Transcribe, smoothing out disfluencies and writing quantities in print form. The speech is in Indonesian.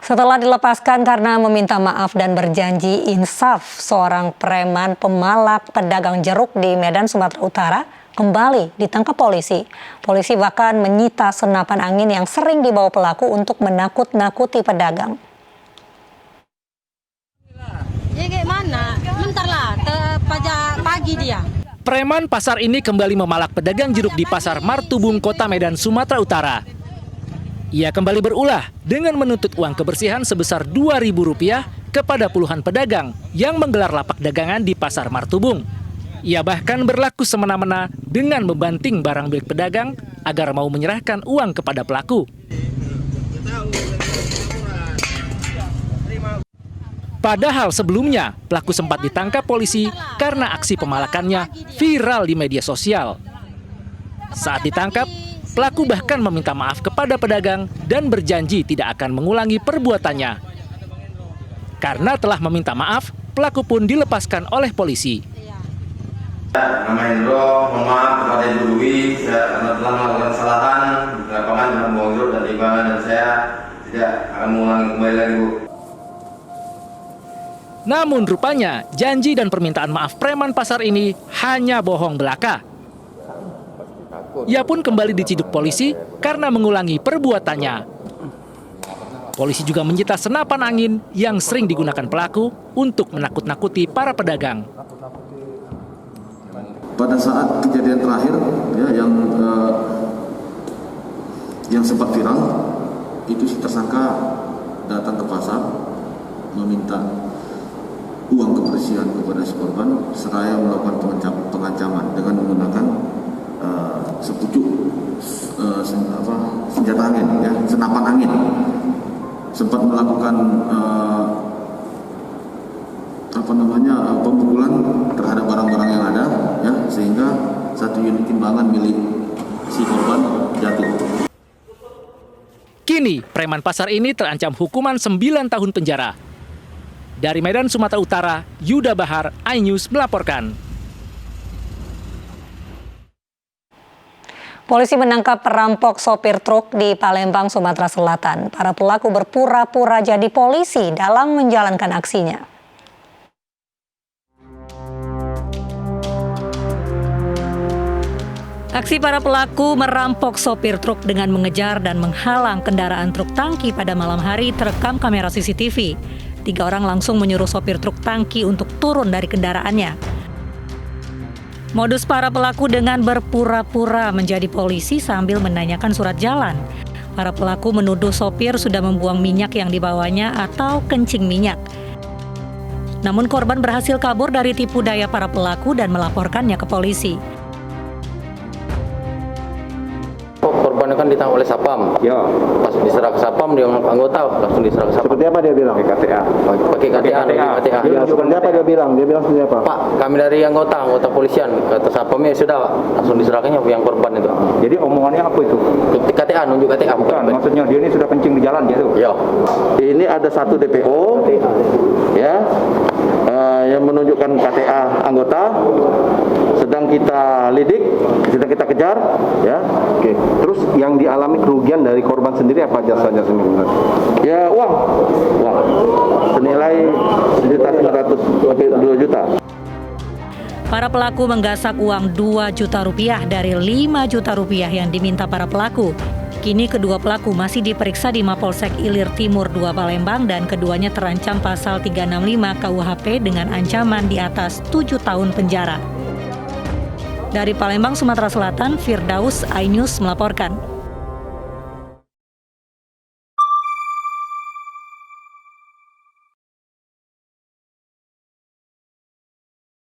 Setelah dilepaskan karena meminta maaf dan berjanji insaf, seorang preman pemalak pedagang jeruk di Medan, Sumatera Utara kembali ditangkap polisi. Polisi bahkan menyita senapan angin yang sering dibawa pelaku untuk menakut-nakuti pedagang. Ya gimana? Bentar lah, pagi dia. Preman pasar ini kembali memalak pedagang jeruk di Pasar Martubung, Kota Medan, Sumatera Utara. Ia kembali berulah dengan menuntut uang kebersihan sebesar Rp2.000 kepada puluhan pedagang yang menggelar lapak dagangan di Pasar Martubung. Ia bahkan berlaku semena-mena dengan membanting barang milik pedagang agar mau menyerahkan uang kepada pelaku. Padahal sebelumnya pelaku sempat ditangkap polisi karena aksi pemalakannya viral di media sosial. Saat ditangkap, pelaku bahkan meminta maaf kepada pedagang dan berjanji tidak akan mengulangi perbuatannya. Karena telah meminta maaf, pelaku pun dilepaskan oleh polisi. Nama Hendro, mohon maaf kepada Ibu Dwi karena telah melakukan kesalahan di lapangan dengan membawa jeruk dan timbangan, dan saya tidak akan mengulangi kembali lagi, Bu. Namun rupanya janji dan permintaan maaf preman pasar ini hanya bohong belaka. Ia pun kembali diciduk polisi karena mengulangi perbuatannya. Polisi juga menyita senapan angin yang sering digunakan pelaku untuk menakut-nakuti para pedagang. Pada saat kejadian terakhir ya, yang sempat viral, itu si tersangka datang ke pasar meminta uang kebersihan kepada si korban seraya melakukan pengancaman dengan menggunakan sepucuk senjata angin, ya, senapan angin. Sempat melakukan pemukulan terhadap barang-barang yang ada, ya, sehingga satu unit timbangan milik si korban jatuh. Kini preman pasar ini terancam hukuman 9 tahun penjara. Dari Medan, Sumatera Utara, Yuda Bahar, iNews melaporkan. Polisi menangkap perampok sopir truk di Palembang, Sumatera Selatan. Para pelaku berpura-pura jadi polisi dalam menjalankan aksinya. Aksi para pelaku merampok sopir truk dengan mengejar dan menghalang kendaraan truk tangki pada malam hari terekam kamera CCTV. 3 orang langsung menyuruh sopir truk tangki untuk turun dari kendaraannya. Modus para pelaku dengan berpura-pura menjadi polisi sambil menanyakan surat jalan. Para pelaku menuduh sopir sudah membuang minyak yang dibawanya atau kencing minyak. Namun korban berhasil kabur dari tipu daya para pelaku dan melaporkannya ke polisi. Korban kan ditangkap oleh Sapam. Ya. Pas diserah ke Sapam, dia anggota langsung diserah ke Sapam. Seperti apa dia bilang? Pakai KTA. Pakai KTA. Ya, seperti apa dia bilang? Dia bilang seperti apa? Pak, kami dari anggota polisian. Kata Sapamnya sudah langsung diserahkannya yang korban itu. Jadi omongannya apa itu? KTA, nunjuk KTA. Bukan, maksudnya dia ini sudah kencing di jalan gitu. Ya. Ini ada satu DPO, ya, yang menunjukkan KTA anggota, sedang kita lidik, sedang kita kejar, ya. Oke. Terus yang dialami kerugian dari korban sendiri apa jasanya sebenarnya? Ya, uang senilai 1.900.000 sampai 2 juta. Para pelaku menggasak uang 2 juta rupiah dari 5 juta rupiah yang diminta para pelaku. Kini kedua pelaku masih diperiksa di Mapolsek Ilir Timur 2 Palembang dan keduanya terancam pasal 365 KUHP dengan ancaman di atas 7 tahun penjara. Dari Palembang, Sumatera Selatan, Firdaus, iNews melaporkan.